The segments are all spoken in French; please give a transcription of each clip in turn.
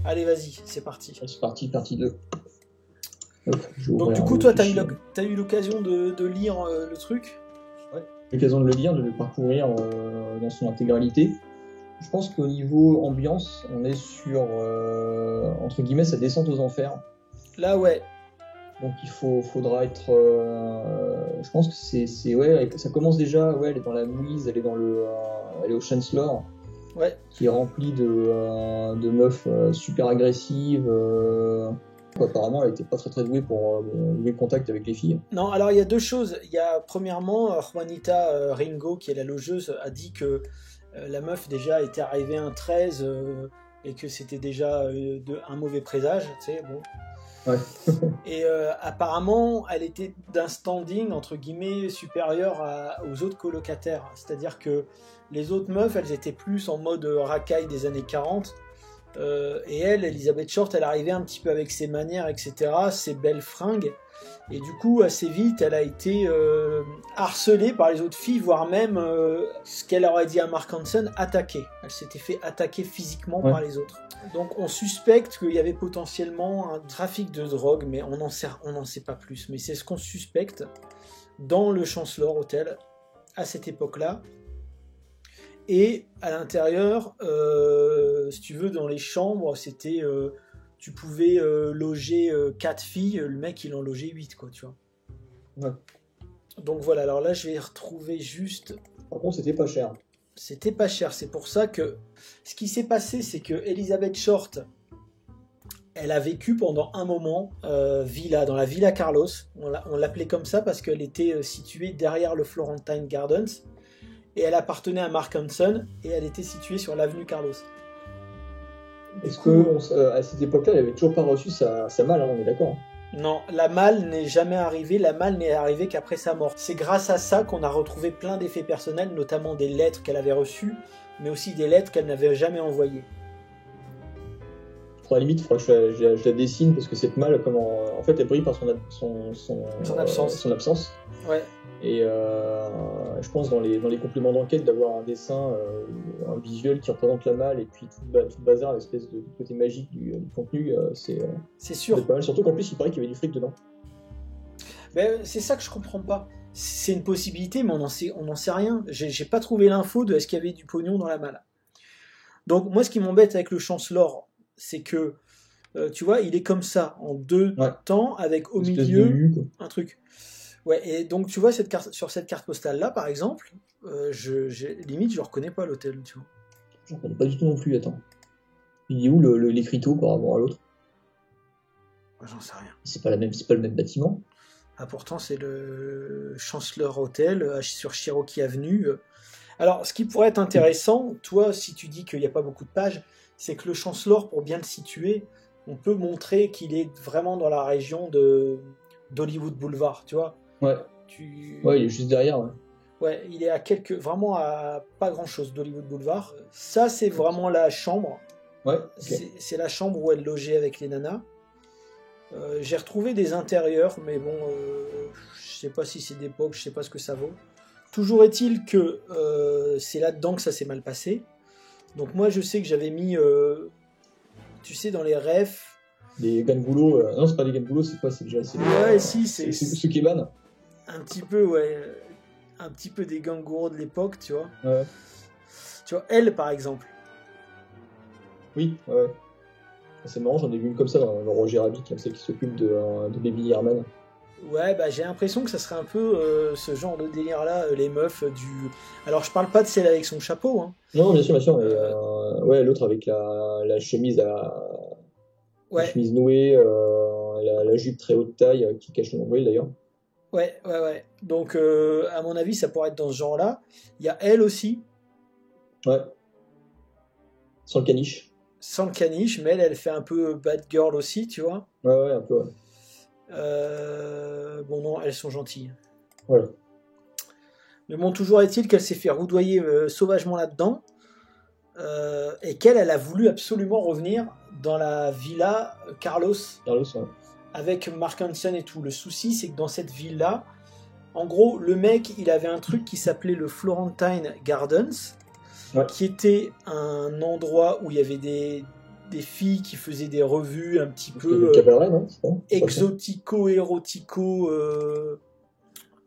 Allez, vas-y, c'est parti. C'est parti, partie 2. Hop, Donc du coup, toi, t'as eu l'occasion de lire le truc. Ouais, j'ai eu l'occasion de le lire, de le parcourir dans son intégralité. Je pense qu'au niveau ambiance, on est sur, entre guillemets, sa descente aux enfers. Là, ouais. Donc faudra être... je pense que c'est ouais, ça commence déjà, ouais, elle est dans la mouise, elle est au Chancellor, ouais, qui est rempli de meufs super agressives. Apparemment, elle était pas très très douée pour jouer contact avec les filles. Non, alors il y a deux choses. Il y a premièrement, Juanita Ringo, qui est la logeuse, a dit que la meuf déjà était arrivée un 13 et que c'était déjà un mauvais présage, tu sais, bon. Ouais. Et apparemment, elle était d'un standing, entre guillemets, supérieur aux autres colocataires. C'est-à-dire que les autres meufs, elles étaient plus en mode racaille des années 40. Et elle, Elizabeth Short, elle arrivait un petit peu avec ses manières, etc., ses belles fringues. Et du coup, assez vite, elle a été harcelée par les autres filles, voire même, ce qu'elle aurait dit à Mark Hansen, attaquée. Elle s'était fait attaquer physiquement par les autres. Donc on suspecte qu'il y avait potentiellement un trafic de drogue, mais on n'en sait pas plus. Mais c'est ce qu'on suspecte dans le Chancellor Hotel à cette époque-là. Et à l'intérieur, si tu veux, dans les chambres, c'était... tu pouvais loger 4 filles, le mec il en logeait 8, quoi, tu vois. Ouais. Donc voilà, alors là je vais retrouver juste... Par contre, c'était pas cher. C'était pas cher, c'est pour ça que... Ce qui s'est passé, c'est que Elizabeth Short, elle a vécu pendant un moment dans la Villa Carlos. On l'appelait comme ça parce qu'elle était située derrière le Florentine Gardens. Et elle appartenait à Mark Hansen et elle était située sur l'avenue Carlos. Est-ce que à cette époque-là, elle avait toujours pas reçu sa malle, hein, on est d'accord? Non, la malle n'est jamais arrivée. La malle n'est arrivée qu'après sa mort. C'est grâce à ça qu'on a retrouvé plein d'effets personnels, notamment des lettres qu'elle avait reçues, mais aussi des lettres qu'elle n'avait jamais envoyées. À la limite, il faudrait que je la dessine parce que cette malle, en fait, elle brille par son absence. Ouais. Et je pense dans les compléments d'enquête d'avoir un dessin, un visuel qui représente la malle et puis tout le bazar, l'espèce de côté magique du contenu, c'est sûr. C'est pas mal. Surtout qu'en plus il paraît qu'il y avait du fric dedans. Ben, c'est ça que je comprends pas. C'est une possibilité, mais on n'en sait rien. J'ai pas trouvé l'info de est-ce qu'il y avait du pognon dans la malle. Donc moi, ce qui m'embête avec le Chancellor, c'est que tu vois, il est comme ça en deux temps avec au milieu un truc. Ouais, et donc tu vois sur cette carte postale là par exemple, limite je reconnais pas l'hôtel, tu vois. Je reconnais pas du tout non plus, attends. Il est où l'écriteau par rapport à l'autre? J'en sais rien. C'est pas le même bâtiment. Ah pourtant c'est le Chancellor Hotel sur Cherokee Avenue. Alors ce qui pourrait être intéressant, toi si tu dis qu'il n'y a pas beaucoup de pages, c'est que le Chancellor, pour bien le situer, on peut montrer qu'il est vraiment dans la région d'Hollywood Boulevard, tu vois. Ouais. Ouais, il est juste derrière. Ouais. Ouais, il est vraiment à pas grand chose d'Hollywood Boulevard. Ça, c'est vraiment la chambre. Ouais. Okay. C'est la chambre où elle logeait avec les nanas. J'ai retrouvé des intérieurs, mais bon, je sais pas si c'est d'époque, je sais pas ce que ça vaut. Toujours est-il que c'est là-dedans que ça s'est mal passé. Donc moi, je sais que j'avais mis, tu sais, dans les refs. Les gangoulots, non, c'est pas des gangoulots, c'est quoi? C'est déjà. Ouais, si, c'est. Ce qui est ban. Un petit peu, ouais. Un petit peu des gangouros de l'époque, tu vois. Ouais. Tu vois, elle, par exemple. Oui, ouais. C'est marrant, j'en ai vu une comme ça dans Roger Rabbit, comme celle qui s'occupe de Baby Herman. Ouais, bah j'ai l'impression que ça serait un peu ce genre de délire-là, les meufs du... Alors, je parle pas de celle avec son chapeau, hein. Non, bien sûr, mais ouais, l'autre avec la chemise la chemise nouée, la jupe très haute taille qui cache le nombril d'ailleurs. Ouais. Donc, à mon avis, ça pourrait être dans ce genre-là. Il y a elle aussi. Ouais. Sans le caniche. Sans le caniche, mais elle fait un peu bad girl aussi, tu vois. Ouais, un peu, ouais. Bon, non, elles sont gentilles. Voilà. Mais bon, toujours est-il qu'elle s'est fait roudoyer sauvagement là-dedans et qu'elle a voulu absolument revenir dans la villa Carlos. Ouais. Avec Mark Hansen et tout. Le souci, c'est que dans cette ville-là, en gros, le mec, il avait un truc qui s'appelait le Florentine Gardens, qui était un endroit où il y avait des filles qui faisaient des revues un petit C'était peu du cabaret, non? exotico-érotico.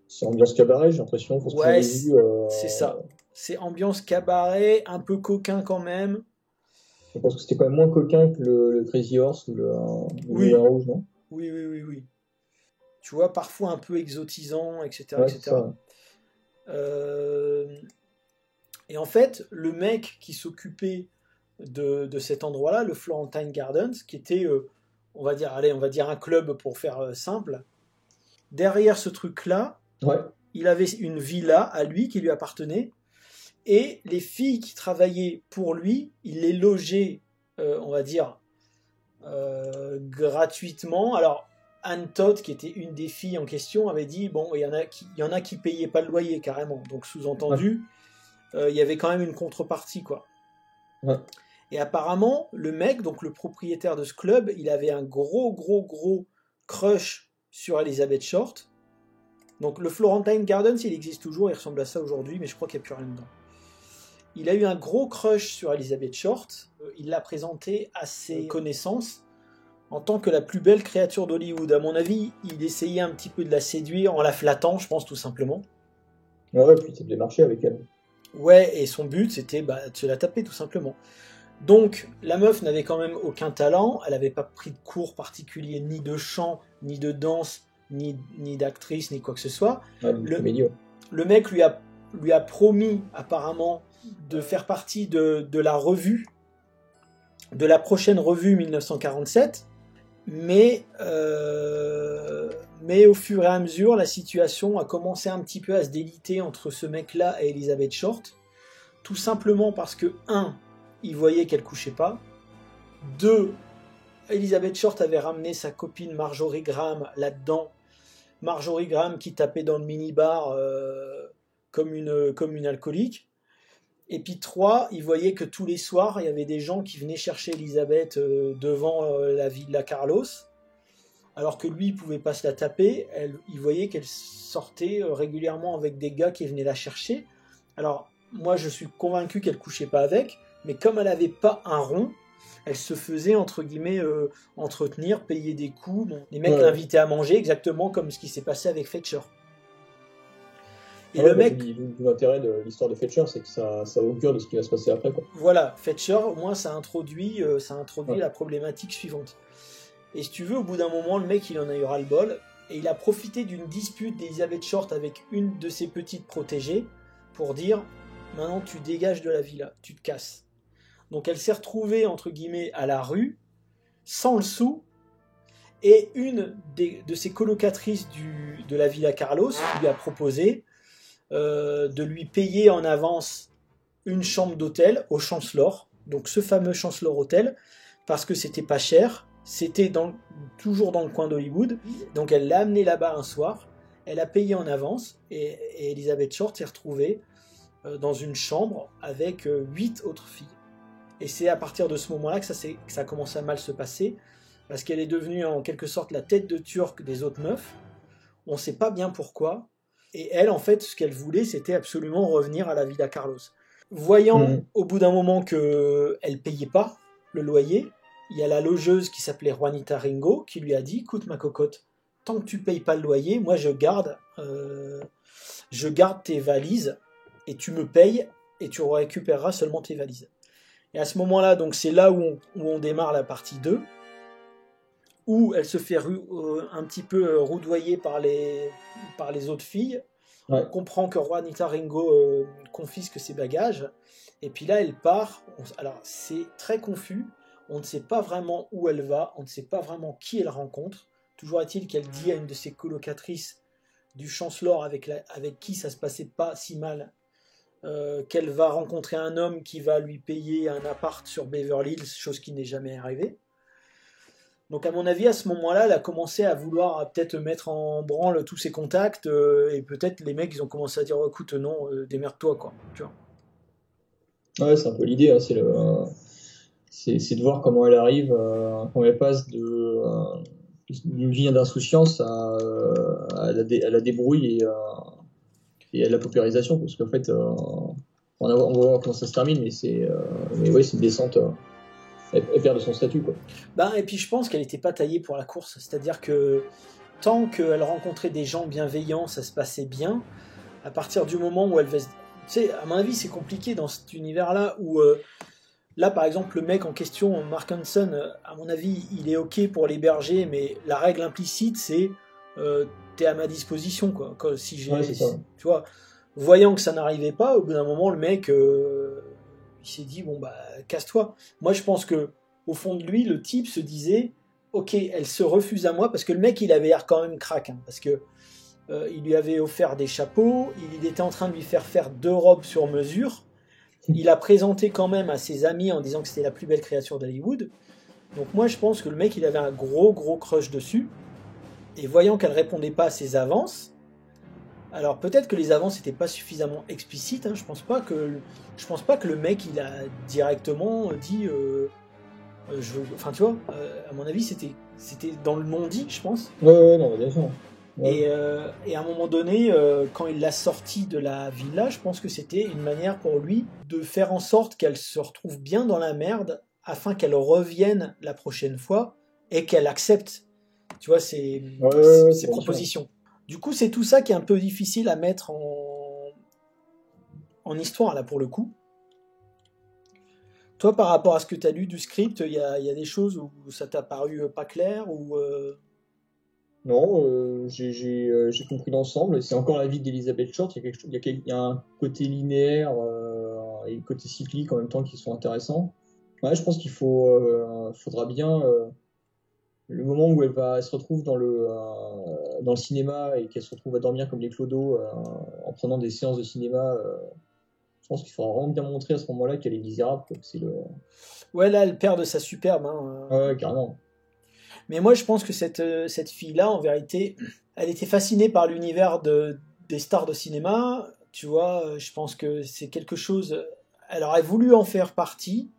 C'est ambiance cabaret, j'ai l'impression, pour ce que Ouais, j'avais vu. c'est ça. C'est ambiance cabaret, un peu coquin quand même. Je pense que c'était quand même moins coquin que le Crazy Horse ou le Oui. Moulin Rouge, non? Oui. Tu vois, parfois un peu exotisant, etc. Ouais, etc. c'est ça. Et en fait, le mec qui s'occupait de cet endroit-là, le Florentine Gardens, qui était, on va dire un club pour faire simple, derrière ce truc-là, Ouais. il avait une villa à lui qui lui appartenait, et les filles qui travaillaient pour lui, il les logeait, on va dire, gratuitement. Alors, Anne Todd, qui était une des filles en question, avait dit, bon, il y en a qui payaient pas le loyer, carrément. Donc, sous-entendu, il y avait quand même une contrepartie, quoi. Ouais. Et apparemment, le mec, donc le propriétaire de ce club, il avait un gros crush sur Elizabeth Short. Donc le Florentine Gardens, il existe toujours, il ressemble à ça aujourd'hui, mais je crois qu'il n'y a plus rien dedans. Il a eu un gros crush sur Elizabeth Short. Il l'a présentée à ses connaissances en tant que la plus belle créature d'Hollywood. À mon avis, il essayait un petit peu de la séduire en la flattant, je pense, tout simplement. Ouais, puis il s'est marché avec elle. Ouais, et son but, c'était de se la taper, tout simplement. Donc, la meuf n'avait quand même aucun talent, elle n'avait pas pris de cours particuliers, ni de chant, ni de danse, ni d'actrice, ni quoi que ce soit. Ouais, le mec lui a promis, apparemment, de faire partie de la revue, de la prochaine revue 1947, mais au fur et à mesure, la situation a commencé un petit peu à se déliter entre ce mec-là et Elizabeth Short, tout simplement parce que, 1, il voyait qu'elle couchait pas. 2, Elizabeth Short avait ramené sa copine Marjorie Graham là-dedans. Marjorie Graham qui tapait dans le minibar comme une alcoolique. Et puis 3, il voyait que tous les soirs, il y avait des gens qui venaient chercher Elizabeth devant la Villa Carlos. Alors que lui, il pouvait pas se la taper. Il voyait qu'elle sortait régulièrement avec des gars qui venaient la chercher. Alors, moi, je suis convaincu qu'elle couchait pas avec. Mais comme elle n'avait pas un rond, elle se faisait, entre guillemets, entretenir, payer des coups. Bon, les mecs l'invitaient à manger, exactement comme ce qui s'est passé avec Fetcher. Et le mec... L'intérêt de l'histoire de Fetcher, c'est que ça augure de ce qui va se passer après, quoi. Voilà, Fetcher, au moins, ça introduit la problématique suivante. Et si tu veux, au bout d'un moment, le mec, il en a eu ras-le-bol. Et il a profité d'une dispute d'Elizabeth Short avec une de ses petites protégées pour dire... Maintenant, tu dégages de la villa, tu te casses. Donc, elle s'est retrouvée, entre guillemets, à la rue, sans le sou, et une de ses colocatrices de la Villa Carlos lui a proposé de lui payer en avance une chambre d'hôtel au Chancellor, donc ce fameux Chancellor Hotel, parce que c'était pas cher, c'était toujours dans le coin d'Hollywood, donc elle l'a amené là-bas un soir, elle a payé en avance, et Elizabeth Short s'est retrouvée dans une chambre avec 8 autres filles. Et c'est à partir de ce moment-là que ça a commencé à mal se passer, parce qu'elle est devenue en quelque sorte la tête de turc des autres meufs. On ne sait pas bien pourquoi. Et elle, en fait, ce qu'elle voulait, c'était absolument revenir à la Villa Carlos. Voyant au bout d'un moment qu'elle ne payait pas le loyer, il y a la logeuse qui s'appelait Juanita Ringo qui lui a dit « Écoute ma cocotte, tant que tu ne payes pas le loyer, moi je garde tes valises, et tu me payes, et tu récupéreras seulement tes valises. » Et à ce moment-là, donc c'est là où on démarre la partie 2, où elle se fait un petit peu roudoyer par les autres filles. Ouais. On comprend que Juanita Ringo confisque ses bagages, et puis là elle part. Alors c'est très confus, on ne sait pas vraiment où elle va, on ne sait pas vraiment qui elle rencontre. Toujours est-il qu'elle dit à une de ses colocatrices du Chancellor avec qui ça se passait pas si mal, qu'elle va rencontrer un homme qui va lui payer un appart sur Beverly Hills, chose qui n'est jamais arrivée. Donc à mon avis, à ce moment-là, elle a commencé à vouloir peut-être mettre en branle tous ses contacts, et peut-être les mecs, ils ont commencé à dire oh, écoute, non, démerde-toi, quoi. Tu vois. Ouais, c'est un peu l'idée, hein, c'est de voir comment elle arrive, comment elle passe d'une vie d'insouciance à la débrouille et à la paupérisation, parce qu'en fait, on va voir comment ça se termine, mais c'est une descente elle perd de son statut, quoi. Et puis je pense qu'elle n'était pas taillée pour la course. C'est-à-dire que tant qu'elle rencontrait des gens bienveillants, ça se passait bien. À partir du moment où elle va... Tu sais, à mon avis, c'est compliqué dans cet univers-là où... là, par exemple, le mec en question, Mark Hanson, à mon avis, il est OK pour l'héberger, mais la règle implicite, c'est t'es à ma disposition, quoi. Si j'ai, Ouais, c'est ça. tu vois, voyant que ça n'arrivait pas, au bout d'un moment, le mec, il s'est dit, bon, bah, casse-toi. Moi, je pense que au fond de lui, le type se disait, OK, elle se refuse à moi, parce que le mec, il avait l'air quand même crack, hein, parce que il lui avait offert des chapeaux, il était en train de lui faire 2 robes sur mesure. Il a présenté quand même à ses amis en disant que c'était la plus belle créature d'Hollywood. Donc moi je pense que le mec il avait un gros crush dessus. Et voyant qu'elle répondait pas à ses avances, alors peut-être que les avances n'étaient pas suffisamment explicites. Hein, je pense pas que le mec il a directement dit enfin tu vois, à mon avis c'était dans le non-dit, je pense. Ouais, non, bien sûr. Ouais. Et à un moment donné, quand il l'a sortie de la villa, je pense que c'était une manière pour lui de faire en sorte qu'elle se retrouve bien dans la merde afin qu'elle revienne la prochaine fois et qu'elle accepte, tu vois, ses propositions. Du coup, c'est tout ça qui est un peu difficile à mettre en histoire, là, pour le coup. Toi, par rapport à ce que tu as lu du script, il y a des choses où ça t'a paru pas clair ou Non, j'ai compris l'ensemble. C'est encore la vie d'Elizabeth Short. Il y a un côté linéaire et un côté cyclique en même temps qui sont intéressants. Ouais, je pense qu'il faudra bien le moment où elle se retrouve dans le cinéma et qu'elle se retrouve à dormir comme des clodos en prenant des séances de cinéma. Je pense qu'il faudra vraiment bien montrer à ce moment-là qu'elle est misérable, quoi, que c'est le... Ouais, là, elle perd de sa superbe. Hein. Ouais, carrément. Mais moi, je pense que cette fille-là, en vérité, elle était fascinée par l'univers des stars de cinéma. Tu vois, je pense que c'est quelque chose... Elle aurait voulu en faire partie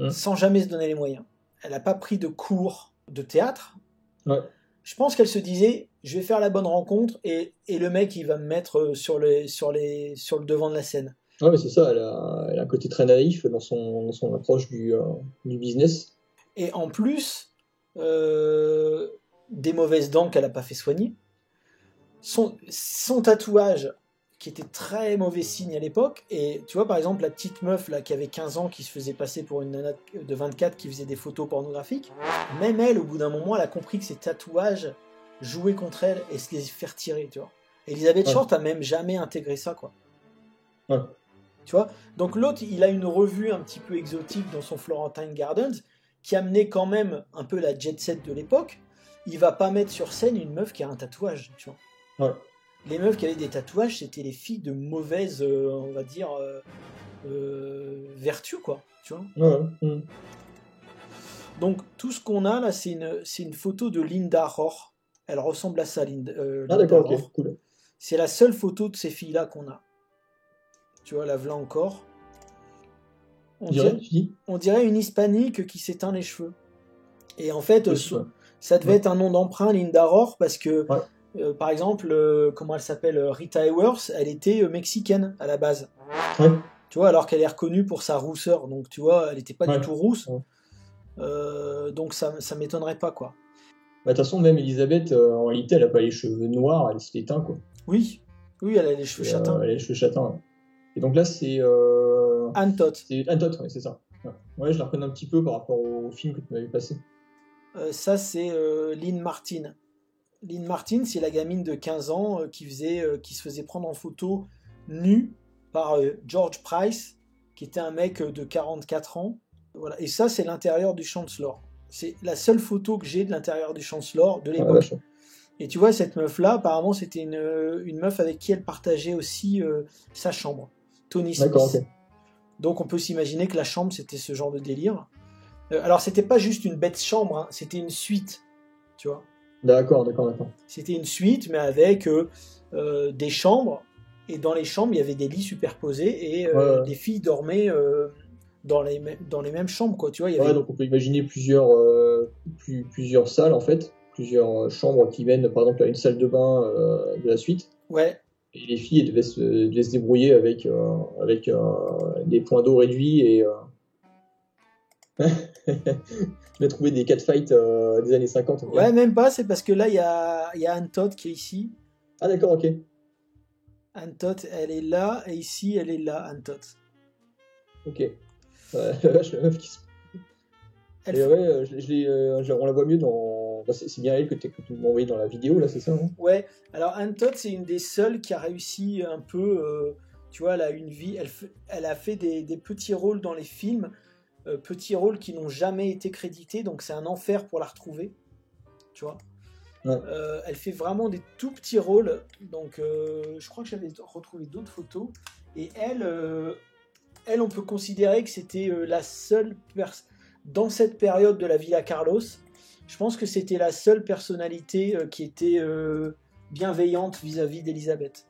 sans jamais se donner les moyens. Elle n'a pas pris de cours de théâtre. Ouais. Je pense qu'elle se disait, je vais faire la bonne rencontre et le mec, il va me mettre sur le devant de la scène. Ouais, mais c'est ça, elle a un côté très naïf dans son approche du business. Et en plus, des mauvaises dents qu'elle n'a pas fait soigner. Son tatouage, qui était très mauvais signe à l'époque, et tu vois, par exemple, la petite meuf là, qui avait 15 ans, qui se faisait passer pour une nana de 24 qui faisait des photos pornographiques, même elle, au bout d'un moment, elle a compris que ses tatouages jouaient contre elle et se les faire tirer, tu vois. Elisabeth Short a même jamais intégré ça, quoi. Ouais. Tu vois, donc l'autre, il a une revue un petit peu exotique dans son Florentine Gardens, qui amenait quand même un peu la jet set de l'époque. Il va pas mettre sur scène une meuf qui a un tatouage, tu vois. Ouais. Les meufs qui avaient des tatouages, c'était les filles de mauvaise, on va dire, vertu, quoi, tu vois. Ouais. Donc tout ce qu'on a là, c'est une photo de Linda Rohr. Elle ressemble à ça, Linda d'accord, Rohr. ok, cool. C'est la seule photo de ces filles-là qu'on a. Tu vois, la voilà encore. On dirait une hispanique qui s'éteint les cheveux. Et en fait, ça devait être un nom d'emprunt, Linda Rohr, parce que, par exemple, comment elle s'appelle, Rita Hayworth, elle était mexicaine à la base. Ouais. Tu vois, alors qu'elle est reconnue pour sa rousseur. Donc, tu vois, elle n'était pas du tout rousse. Donc, ça m'étonnerait pas, quoi. De toute façon, même Elisabeth, en réalité, elle n'a pas les cheveux noirs, elle s'est éteinte, quoi. Oui, elle a les cheveux châtains. Elle a les cheveux châtains, ouais. Et donc là, c'est... Anne Todd. C'est Anne Todd, ouais, c'est ça. Ouais, je la reconnais un petit peu par rapport au film que tu m'avais passé. Ça, c'est Lynn Martin. Lynn Martin, c'est la gamine de 15 ans qui se faisait prendre en photo nue par George Price, qui était un mec de 44 ans. Voilà. Et ça, c'est l'intérieur du Chancellor. C'est la seule photo que j'ai de l'intérieur du Chancellor de l'époque. Et tu vois, cette meuf-là, apparemment, c'était une meuf avec qui elle partageait aussi sa chambre. Tony Smith. D'accord, ok. Donc on peut s'imaginer que la chambre, c'était ce genre de délire. Alors, c'était pas juste une bête chambre, hein, c'était une suite, tu vois. D'accord. C'était une suite, mais avec des chambres, et dans les chambres, il y avait des lits superposés, et les filles dormaient dans les mêmes chambres, quoi, tu vois. Donc on peut imaginer plusieurs salles, en fait, plusieurs chambres qui mènent, par exemple, à une salle de bain de la suite. Ouais. Et les filles devaient se débrouiller avec des points d'eau réduits et Tu as trouvé des catfights des années 50. Okay. Ouais, même pas, c'est parce que là, il y a Anne Todd qui est ici. Ah d'accord, ok. Anne Todd, elle est là, et ici, elle est là, Anne Todd. Ok. La vache, la meuf qui se... Et ouais, on la voit mieux dans... Bah, c'est bien elle que tu m'as envoyé dans la vidéo, là, c'est ça, hein? Ouais, alors Anne Todd, c'est une des seules qui a réussi un peu... tu vois, elle a une vie... Elle a fait des petits rôles dans les films, petits rôles qui n'ont jamais été crédités, donc c'est un enfer pour la retrouver, tu vois. Ouais. Elle fait vraiment des tout petits rôles, donc je crois que j'avais retrouvé d'autres photos, et elle, on peut considérer que c'était la seule dans cette période de la Villa Carlos, je pense que c'était la seule personnalité qui était bienveillante vis-à-vis d'Elisabeth.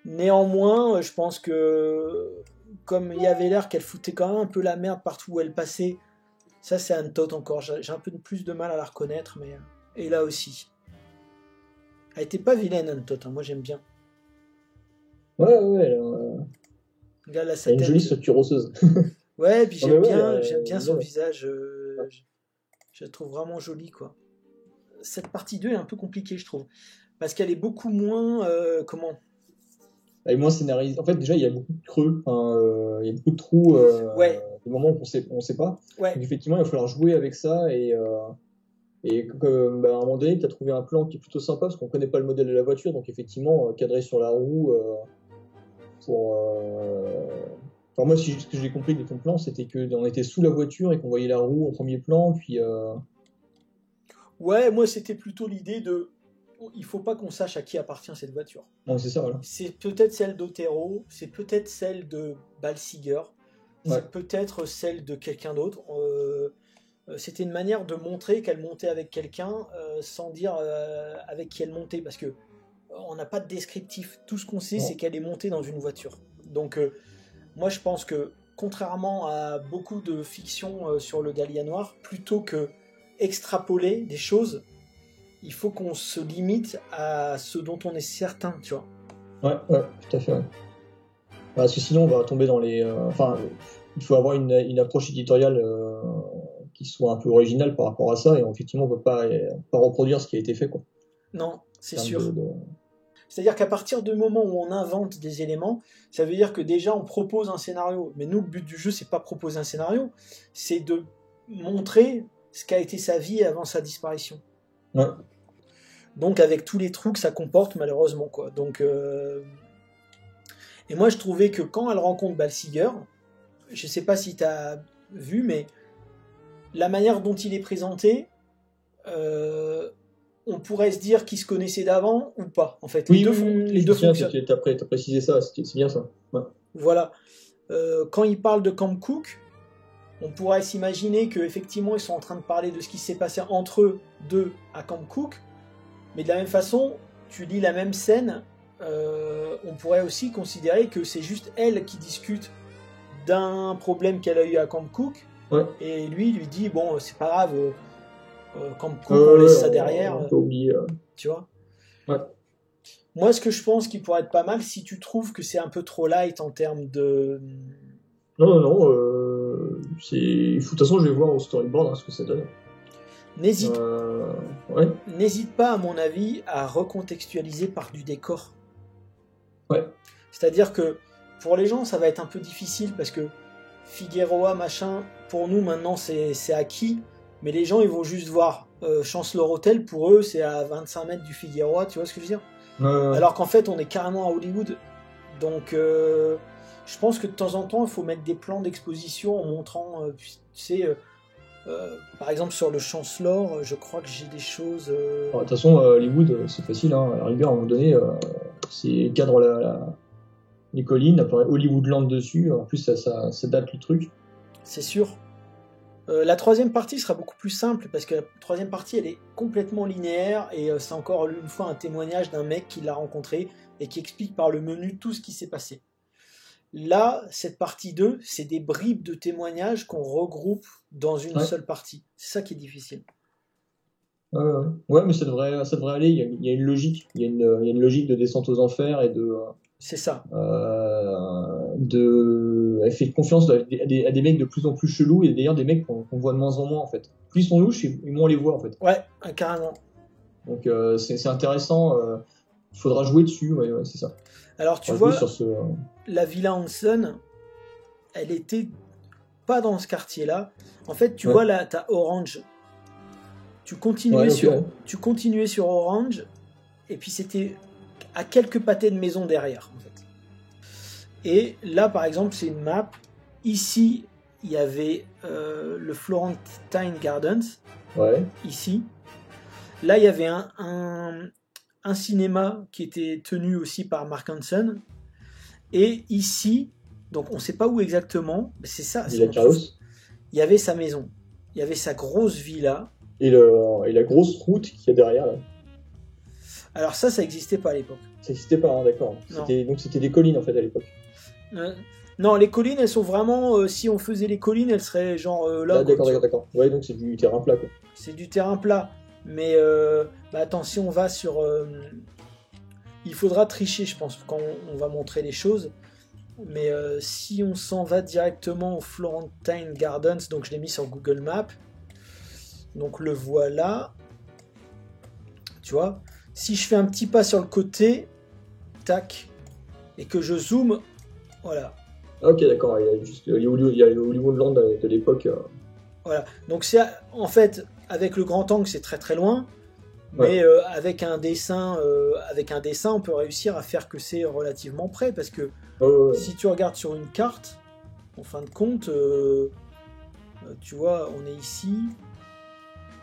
Néanmoins, je pense que comme il y avait l'air qu'elle foutait quand même un peu la merde partout où elle passait, ça c'est Anne Todd encore, j'ai un peu plus de mal à la reconnaître, mais et là aussi. Elle était pas vilaine Anne Todd, hein. Moi j'aime bien. Ouais, Regarde là, elle a une jolie structure osseuse. Ouais, puis j'aime bien son ouais. visage, je la trouve vraiment jolie, quoi. Cette partie 2 est un peu compliquée, je trouve, parce qu'elle est beaucoup moins, comment... Elle est moins scénarisée. En fait, déjà, il y a beaucoup de creux, il y a beaucoup de trous, Ouais. des moments où on sait pas. Ouais. Donc, effectivement, il va falloir jouer avec ça et à un moment donné, tu as trouvé un plan qui est plutôt sympa parce qu'on connaît pas le modèle de la voiture, donc effectivement, cadré sur la roue Enfin, moi, ce que j'ai compris de ton plan, c'était qu'on était sous la voiture et qu'on voyait la roue en premier plan, puis... Ouais, moi, c'était plutôt l'idée de... Il faut pas qu'on sache à qui appartient cette voiture. Non, c'est ça, voilà. C'est peut-être celle d'Otero, c'est peut-être celle de Balsiger, c'est peut-être celle de quelqu'un d'autre. C'était une manière de montrer qu'elle montait avec quelqu'un sans dire avec qui elle montait, parce que on n'a pas de descriptif. Tout ce qu'on sait, c'est qu'elle est montée dans une voiture. Donc, moi, je pense que, contrairement à beaucoup de fiction sur le Dahlia noir, plutôt que extrapoler des choses, il faut qu'on se limite à ce dont on est certain, tu vois. Ouais, tout à fait. Ouais. Parce que sinon, on va tomber dans les... il faut avoir une approche éditoriale qui soit un peu originale par rapport à ça, et effectivement, on ne peut pas reproduire ce qui a été fait, quoi. Non, c'est sûr. C'est-à-dire qu'à partir du moment où on invente des éléments, ça veut dire que déjà on propose un scénario. Mais nous, le but du jeu, c'est pas proposer un scénario, c'est de montrer ce qu'a été sa vie avant sa disparition. Ouais. Donc avec tous les trous que ça comporte, malheureusement, quoi. Donc, et moi, je trouvais que quand elle rencontre Balsiger, je sais pas si tu as vu, mais la manière dont il est présenté, on pourrait se dire qu'ils se connaissaient d'avant ou pas, en fait. Les deux fonctionnent. Tu as précisé ça, c'est bien ça. Ouais. Voilà. Quand il parle de Camp Cook, on pourrait s'imaginer qu'effectivement, ils sont en train de parler de ce qui s'est passé entre eux deux à Camp Cook, mais de la même façon, tu lis la même scène, on pourrait aussi considérer que c'est juste elle qui discute d'un problème qu'elle a eu à Camp Cook, et lui dit, bon, c'est pas grave, Camp Cook, on laisse ça derrière. On peut oublier. Tu vois. Ouais. Moi, ce que je pense qui pourrait être pas mal, si tu trouves que c'est un peu trop light en termes de... Non. De toute façon, je vais voir au storyboard ce que ça donne. N'hésite pas, à mon avis, à recontextualiser par du décor. Ouais. C'est-à-dire que pour les gens, ça va être un peu difficile parce que Figueroa, machin, pour nous maintenant, c'est acquis. Mais les gens, ils vont juste voir Chancellor Hotel. Pour eux, c'est à 25 mètres du Figueroa. Tu vois ce que je veux dire ? Alors qu'en fait, on est carrément à Hollywood. Donc, je pense que de temps en temps, il faut mettre des plans d'exposition en montrant, tu sais... par exemple sur le Chancellor, je crois que j'ai des choses... De toute façon, Hollywood, c'est facile, hein. À la rigueur, à un moment donné, c'est cadre les collines, apparaît Hollywoodland dessus, en plus ça date le truc. C'est sûr. La troisième partie sera beaucoup plus simple, parce que la troisième partie, elle est complètement linéaire, et c'est encore une fois un témoignage d'un mec qui l'a rencontré, et qui explique par le menu tout ce qui s'est passé. Là, cette partie 2, c'est des bribes de témoignages qu'on regroupe dans une seule partie. C'est ça qui est difficile. Ouais, mais ça devrait aller. Il y a une logique. Il y a une logique de descente aux enfers et de. C'est ça. De elle fait confiance à des mecs de plus en plus chelous et d'ailleurs des mecs qu'on voit de moins en moins en fait. Plus ils sont louches et moins on les voit en fait. Ouais, carrément. Donc c'est intéressant. Il faudra jouer dessus, ouais, c'est ça. Alors tu vois, la Villa Hansen, elle était pas dans ce quartier-là. En fait, tu vois là, t'as Orange. Tu continuais sur Orange, et puis c'était à quelques pâtés de maison derrière, en fait. Et là, par exemple, c'est une map. Ici, il y avait le Florentine Gardens. Ouais. Ici. Là, il y avait un cinéma qui était tenu aussi par Mark Hansen. Et ici, donc on ne sait pas où exactement, mais c'est ça. Il y avait sa maison. Il y avait sa grosse villa. Et la grosse route qu'il y a derrière, là. Alors ça n'existait pas à l'époque. Ça n'existait pas, hein, d'accord. Donc c'était des collines, en fait, à l'époque. Non, les collines, elles sont vraiment... si on faisait les collines, elles seraient genre là. Ah, d'accord. Ouais, donc c'est du terrain plat, quoi. C'est du terrain plat. Mais attends, si on va sur... il faudra tricher, je pense, quand on va montrer les choses. Mais si on s'en va directement au Florentine Gardens, donc je l'ai mis sur Google Maps. Donc le voilà. Tu vois, si je fais un petit pas sur le côté, tac, et que je zoome, voilà. Ok, d'accord, il y a le Hollywoodland de l'époque. Voilà, donc c'est en fait, avec le grand angle, c'est très très loin, mais avec un dessin, on peut réussir à faire que c'est relativement près, parce que si tu regardes sur une carte, en fin de compte, tu vois, on est ici.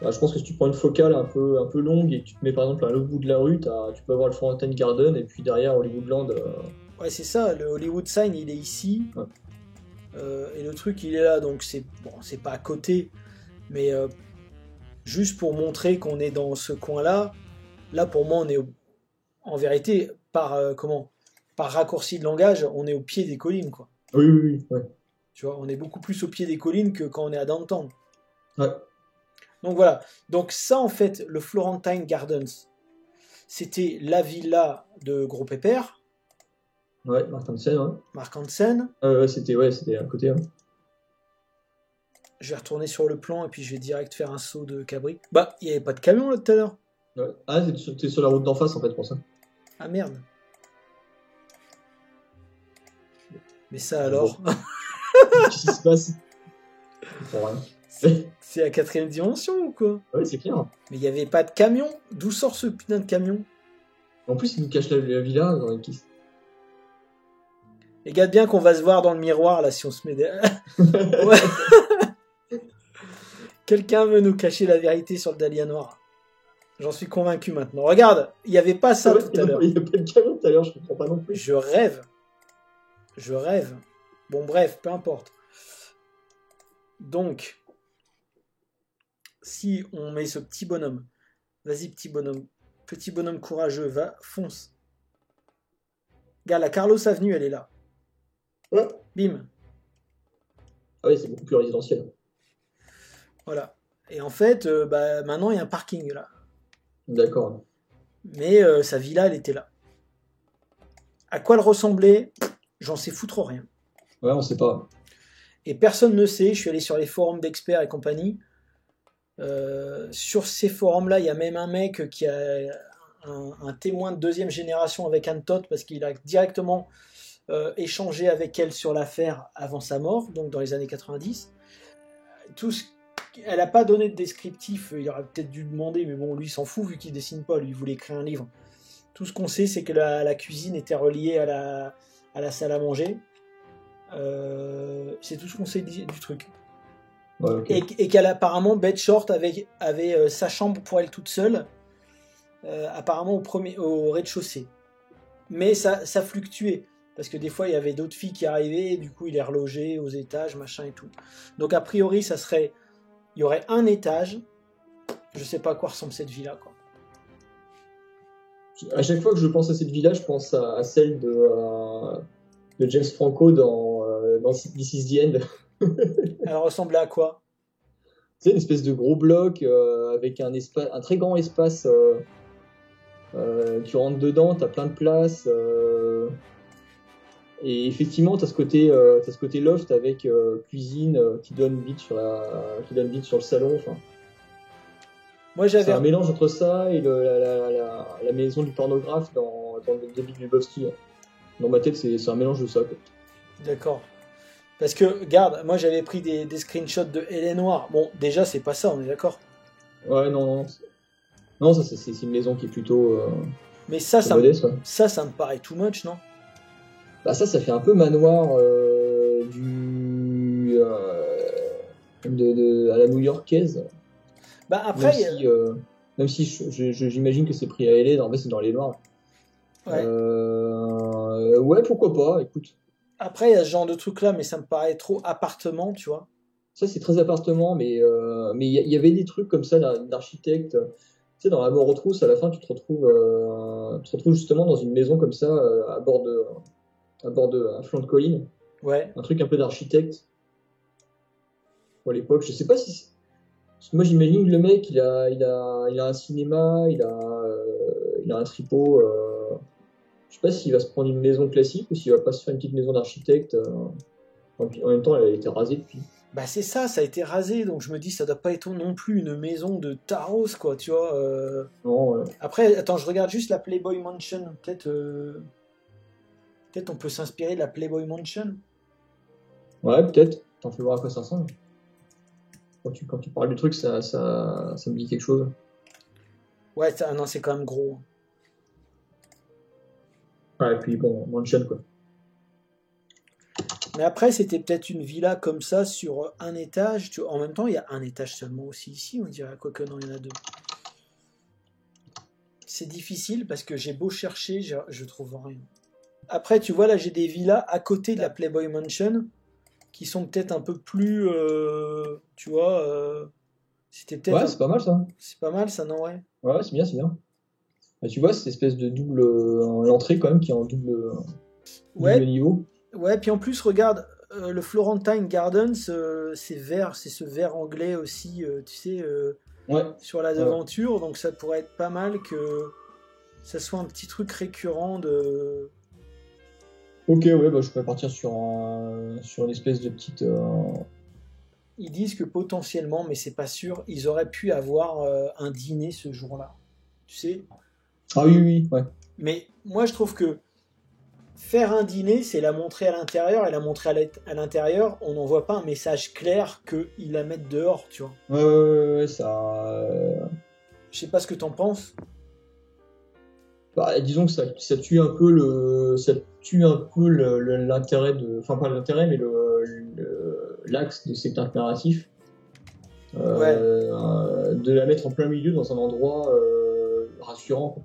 Je pense que si tu prends une focale un peu longue et que tu te mets par exemple à l'autre bout de la rue, tu peux avoir le Fountain Garden et puis derrière Hollywoodland. Ouais, c'est ça, le Hollywood Sign il est ici. Ouais. Et le truc il est là, donc c'est pas à côté, mais juste pour montrer qu'on est dans ce coin-là. Là pour moi on est en vérité par raccourci de langage, on est au pied des collines, quoi. Oui. Ouais. Tu vois, on est beaucoup plus au pied des collines que quand on est à Downtown. Ouais. Donc voilà. Donc ça, en fait, le Florentine Gardens, c'était la villa de Gros Pépère. Ouais, Mark Hansen. Ouais. Mark Hansen. C'était à côté. Hein. Je vais retourner sur le plan et puis je vais direct faire un saut de cabri. Bah, il n'y avait pas de camion là tout à l'heure. Ouais. Ah, t'es sur la route d'en face en fait pour ça. Ah merde. Mais ça alors. Qu'est-ce qui se passe? C'est la 4ème dimension ou quoi? Ouais, c'est clair. Mais il n'y avait pas de camion. D'où sort ce putain de camion? En plus, il nous cache la villa dans les pistes. Regarde bien qu'on va se voir dans le miroir là si on se met derrière. Quelqu'un veut nous cacher la vérité sur le Dahlia noir. J'en suis convaincu maintenant. Regarde, il n'y avait pas ça tout à l'heure. Il n'y a pas de camion tout à l'heure, je comprends pas non plus. Je rêve. Bon bref, peu importe. Donc, si on met ce petit bonhomme, vas-y petit bonhomme courageux, va, fonce. Regarde, la Carlos Avenue, elle est là. Ouais. Bim. Ah oui, c'est beaucoup plus résidentiel. Voilà. Et en fait, maintenant, il y a un parking là. D'accord. Mais sa villa, elle était là. À quoi elle ressemblait? J'en sais foutre rien. Ouais, on sait pas. Et personne ne sait. Je suis allé sur les forums d'experts et compagnie. Sur ces forums-là, il y a même un mec qui a un témoin de 2e génération avec Anne Todd parce qu'il a directement échangé avec elle sur l'affaire avant sa mort, donc dans les années 90. Elle n'a pas donné de descriptif, il aurait peut-être dû demander, mais bon, lui il s'en fout vu qu'il dessine pas, lui il voulait écrire un livre. Tout ce qu'on sait, c'est que la cuisine était reliée à la salle à manger. C'est tout ce qu'on sait du truc. Ouais, okay. Et qu'elle apparemment, Beth Short avait sa chambre pour elle toute seule, apparemment au rez-de-chaussée. Mais ça fluctuait, parce que des fois il y avait d'autres filles qui arrivaient, et du coup il est relogé aux étages, machin et tout. Donc a priori, il y aurait un étage. Je sais pas à quoi ressemble cette villa, quoi. À chaque fois que je pense à cette villa, je pense à celle de James Franco dans This Is the End. Elle ressemblait à quoi? C'est une espèce de gros bloc avec un très grand espace. Tu rentres dedans, t'as plein de place. Et effectivement, t'as ce côté loft avec cuisine qui donne vite sur le salon. Enfin, Moi, c'est j'avais. un mélange entre ça et la maison du pornographe dans le David Lebowski. Dans ma tête, c'est un mélange de ça, quoi. D'accord. Parce que, regarde, moi, j'avais pris des screenshots de Hélène Noire. Bon, déjà, c'est pas ça, on est d'accord. Ouais, non. Non, ça, c'est une maison qui est plutôt Mais ça, modeste, ouais. ça me paraît too much, non? Bah ça fait un peu manoir à la new-yorkaise. Bah après, Même si j'imagine que c'est pris à LA, en fait c'est dans les Noirs. ouais. Ouais, pourquoi pas, écoute. Après, il y a ce genre de truc là, mais ça me paraît trop appartement, tu vois. Ça c'est très appartement, mais il y avait des trucs comme ça d'architecte. Tu sais, dans La mort aux trousses, à la fin tu te retrouves justement dans une maison comme ça, à flanc de colline. Ouais. Un truc un peu d'architecte. À l'époque, je sais pas si. Parce que moi, j'imagine que le mec, il a un cinéma, il a un tripot. Je sais pas s'il va se prendre une maison classique ou s'il va pas se faire une petite maison d'architecte. En même temps, elle a été rasée depuis. Bah c'est ça a été rasé, donc je me dis ça doit pas être non plus une maison de Taros, quoi, tu vois. Non, ouais. Après, attends, je regarde juste la Playboy Mansion. Peut-être on peut s'inspirer de la Playboy Mansion. Ouais, peut-être. T'en fais voir à quoi ça ressemble. Quand tu parles du truc, ça me dit quelque chose. Ouais, non, c'est quand même gros. Ouais, et puis bon, Mansion, quoi. Mais après, c'était peut-être une villa comme ça sur un étage. Tu vois. En même temps, il y a un étage seulement aussi ici, on dirait. Quoique non, il y en a deux. C'est difficile parce que j'ai beau chercher, je trouve rien. Après, tu vois, là, j'ai des villas à côté de la Playboy Mansion qui sont peut-être un peu plus. Tu vois. C'était peut-être. Ouais, c'est pas mal ça. C'est pas mal ça, non, ouais. Ouais, c'est bien, c'est bien. Bah, tu vois, cette espèce de double. L'entrée quand même qui est en double Ouais, niveau. ouais, puis en plus, regarde, le Florentine Gardens, c'est vert, c'est ce vert anglais aussi, tu sais, Ouais. sur la Ouais. devanture, donc ça pourrait être pas mal que ça soit un petit truc récurrent de. Ok, ouais, bah, je pourrais partir sur une espèce de petite. Ils disent que potentiellement, mais c'est pas sûr, ils auraient pu avoir un dîner ce jour-là, tu sais. Ah oui, oui, ouais. Mais moi, je trouve que faire un dîner, c'est la montrer à l'intérieur, et la montrer à l'intérieur, on n'envoie pas un message clair qu'ils la mettent dehors, tu vois. Ouais, ça. Je sais pas ce que t'en penses. Bah, disons que ça tue un peu l'intérêt de. Enfin, pas l'intérêt, mais l'axe de cet arc narratif. Ouais. De la mettre en plein milieu dans un endroit rassurant, quoi.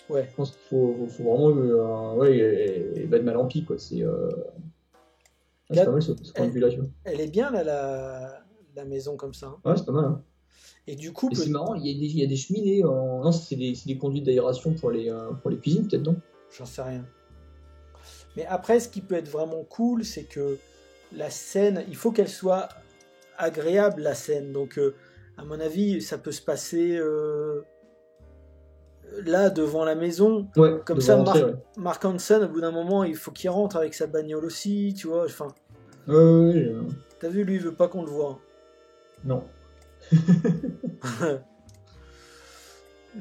Ouais. Je pense qu'il faut vraiment ouais, va de mal en pis, quoi. C'est pas mal ce point de vue-là, tu vois. Elle est bien, là, la maison comme ça. Hein. Ouais, c'est pas mal. Hein. Et du coup, Et c'est marrant, il y a des cheminées. Non, c'est des conduites d'aération pour les cuisines, peut-être, non? j'en sais rien. Mais après, ce qui peut être vraiment cool, c'est que la scène, il faut qu'elle soit agréable, la scène. Donc, à mon avis, ça peut se passer là, devant la maison. Ouais, Comme devant ça, l'entrée, ouais. Mark Hansen, au bout d'un moment, il faut qu'il rentre avec sa bagnole aussi, tu vois. Enfin, Ouais, t'as vu, lui, il veut pas qu'on le voit. non.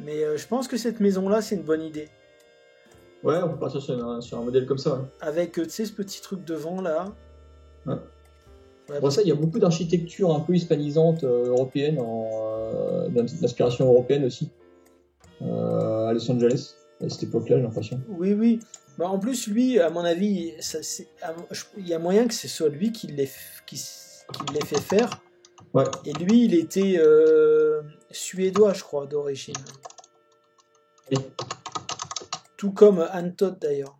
Mais je pense que cette maison-là, c'est une bonne idée. Ouais, on peut partir sur un modèle comme ça. Ouais. Avec, tu sais, ce petit truc devant, là. Ouais. Ouais, Pour ça, il y a beaucoup d'architecture un peu hispanisante européenne, d'inspiration européenne aussi, à Los Angeles, à cette époque-là, j'ai l'impression. oui. Bah, en plus, lui, à mon avis, il y a moyen que ce soit lui qui l'ait fait faire. Ouais. Et lui, il était suédois, je crois, d'origine. Oui. Tout comme Anne Todd, d'ailleurs.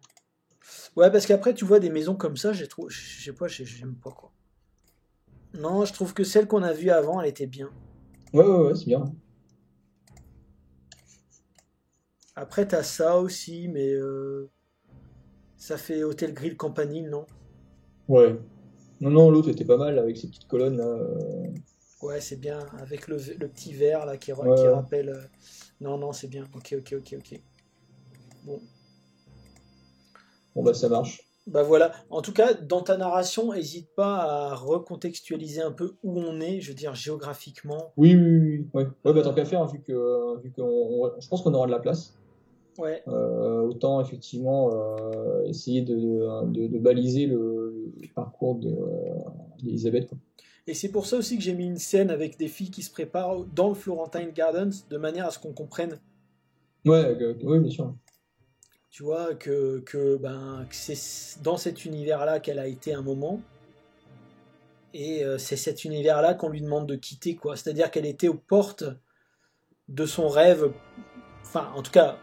Ouais, parce qu'après, tu vois des maisons comme ça, je sais pas, j'aime pas, quoi. Non, je trouve que celle qu'on a vue avant, elle était bien. Ouais, c'est bien. Après, t'as ça aussi, mais ça fait Hôtel Grill Campanile, non? Ouais. Non, l'autre était pas mal avec ses petites colonnes là. Ouais, c'est bien, avec le petit verre là qui Ouais. rappelle. Non, c'est bien. Ok. Bon. Bon, bah, ça marche. Bah voilà, en tout cas, dans ta narration, n'hésite pas à recontextualiser un peu où on est, je veux dire géographiquement. Oui, oui, oui, oui. Ouais. Ouais, bah, tant qu'à faire, hein, vu que je pense qu'on aura de la place. Ouais. Autant effectivement essayer de baliser le parcours d'Elisabeth, quoi. Et c'est pour ça aussi que j'ai mis une scène avec des filles qui se préparent dans le Florentine Gardens, de manière à ce qu'on comprenne, Ouais, oui, bien sûr. tu vois, que c'est dans cet univers-là qu'elle a été un moment, et c'est cet univers-là qu'on lui demande de quitter, quoi. C'est-à-dire qu'elle était aux portes de son rêve, enfin, en tout cas,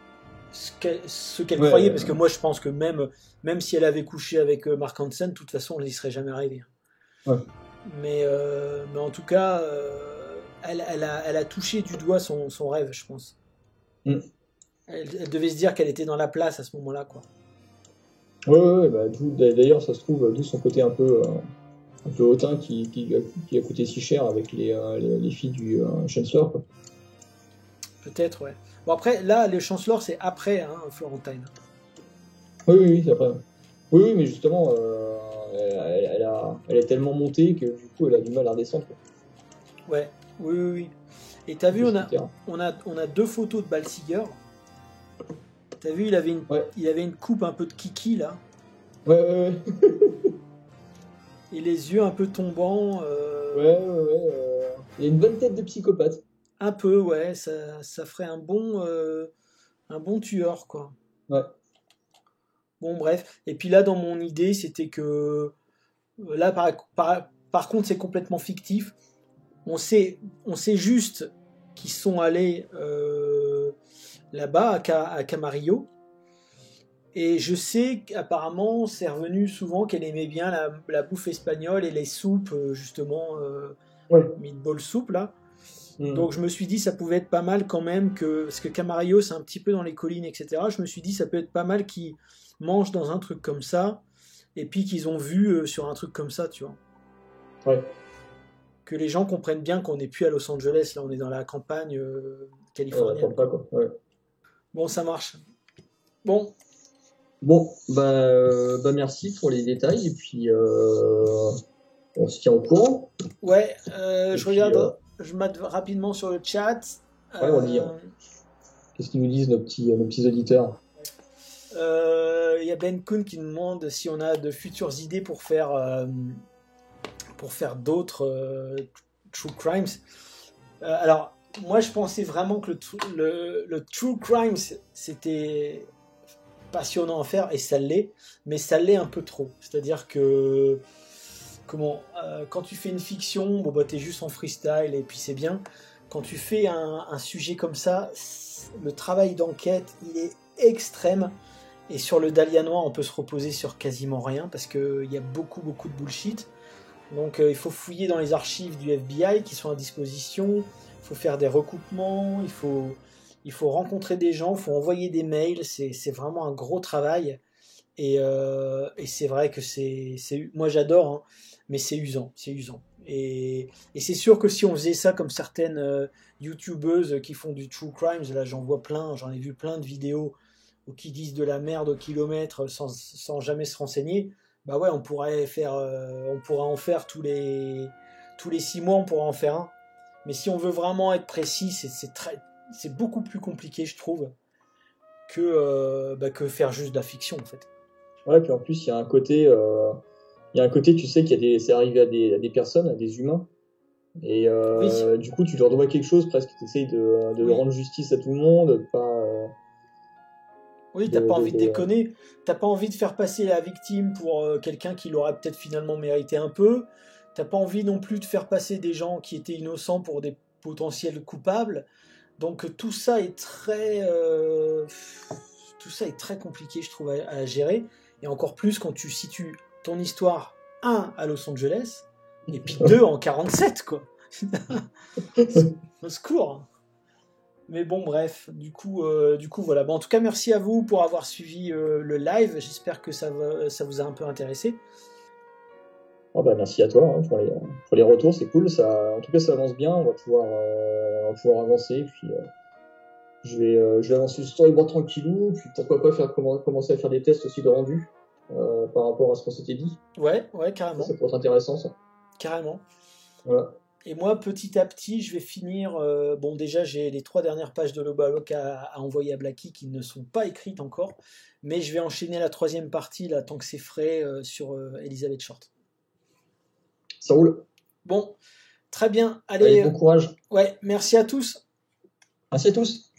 ce qu'elle Ouais, croyait, parce que moi je pense que même si elle avait couché avec Mark Hansen, de toute façon, elle n'y serait jamais arrivée. ouais. Mais en tout cas, elle a touché du doigt son rêve, je pense. Mm. Elle devait se dire qu'elle était dans la place à ce moment-là, quoi. Ouais, ouais, ouais, bah, d'ailleurs, ça se trouve, d'où son côté un peu hautain qui a coûté si cher avec les filles du Chancellor, quoi. Peut-être, ouais. Bon, après, là, le Chancellor, c'est après, hein, Florentine. Oui, oui, oui, c'est après. Oui, oui, mais justement, elle est tellement montée que du coup, elle a du mal à redescendre, quoi. Ouais, oui, oui, oui. Et t'as vu, Plus que terrain. on a deux photos de Balsiger. T'as vu, Ouais, il avait une coupe un peu de kiki, là. ouais, ouais, Et les yeux un peu tombants. ouais, ouais, ouais, il y a une bonne tête de psychopathe. Un peu, ouais. Ça ferait un bon tueur, quoi. Ouais, Bon, bref. Et puis là, dans mon idée, c'était que là, par contre, c'est complètement fictif. On sait juste qu'ils sont allés là-bas, à Camarillo. Et je sais qu'apparemment, c'est revenu souvent qu'elle aimait bien la bouffe espagnole et les soupes, justement, ouais. meatball soup, là. Mm. Donc je me suis dit, ça pouvait être pas mal quand même, parce que Camarillo, c'est un petit peu dans les collines, etc. Je me suis dit, ça peut être pas mal qu'ils mangent dans un truc comme ça, et puis qu'ils ont vu sur un truc comme ça, tu vois. Ouais. Que les gens comprennent bien qu'on n'est plus à Los Angeles, là, on est dans la campagne Ouais, on californienne, attend pas, quoi. quoi. Ouais. Bon, ça marche. Bon, Bon, bah merci pour les détails, et puis on se tient au courant. ouais, Et je puis, regarde, je mate rapidement sur le chat. ouais, on dit, Euh, qu'est-ce qu'ils nous disent, nos petits auditeurs? Il y a Ben Kuhn qui nous demande si on a de futures idées pour faire d'autres true crimes. Alors, moi, je pensais vraiment que le true crimes, c'était passionnant à faire, et ça l'est, mais ça l'est un peu trop. C'est-à-dire que, quand tu fais une fiction, bon, bah, t'es juste en freestyle, et puis c'est bien. Quand tu fais un sujet comme ça, le travail d'enquête, il est extrême. Et sur le Dahlia Noir, on peut se reposer sur quasiment rien, parce qu'il y a beaucoup, beaucoup de bullshit. Donc il faut fouiller dans les archives du FBI qui sont à disposition, il faut faire des recoupements, il faut rencontrer des gens, il faut envoyer des mails, c'est vraiment un gros travail. Et c'est vrai que moi j'adore, hein, mais c'est usant, c'est usant. Et c'est sûr que si on faisait ça comme certaines youtubeuses qui font du true crimes, là j'en vois plein, j'en ai vu plein de vidéos ou qui disent de la merde au kilomètre sans jamais se renseigner, bah ouais, on pourrait en faire tous les 6 mois, on pourrait en faire un. Mais si on veut vraiment être précis, c'est beaucoup plus compliqué, je trouve, que faire juste de la fiction, en fait. Ouais, puis en plus, il y a un côté, tu sais, c'est arrivé à des personnes, à des humains. Et Oui, du coup, tu leur dois quelque chose, presque, tu essayes de oui, rendre justice à tout le monde, pas oui, t'as de, pas de, envie de de- déconner, t'as pas envie de faire passer la victime pour quelqu'un qui l'aurait peut-être finalement mérité un peu, t'as pas envie non plus de faire passer des gens qui étaient innocents pour des potentiels coupables. Donc tout ça est très compliqué, je trouve, à gérer. Et encore plus quand tu situes ton histoire, un, à Los Angeles, et puis deux, en 47, quoi. Au secours. Mais bon, bref, du coup voilà. Bon, en tout cas, merci à vous pour avoir suivi le live. J'espère que ça vous a un peu intéressé. Ah bah, merci à toi, hein, pour les retours, c'est cool. En tout cas, ça avance bien, on va pouvoir avancer. Puis, je vais avancer le storyboard tranquillou, puis pourquoi pas commencer à faire des tests aussi de rendu. par rapport à ce qu'on s'était dit. Ouais, carrément. Ça pourrait être intéressant, ça. Carrément. Voilà. Et moi, petit à petit, je vais finir. Bon, déjà, j'ai les 3 dernières pages de l'Obaloc à envoyer à Blacky qui ne sont pas écrites encore. Mais je vais enchaîner la 3e partie, là, tant que c'est frais, sur Elizabeth Short. Ça roule. Bon, très bien. Allez, Allez, bon courage. ouais, merci à tous. Merci à tous.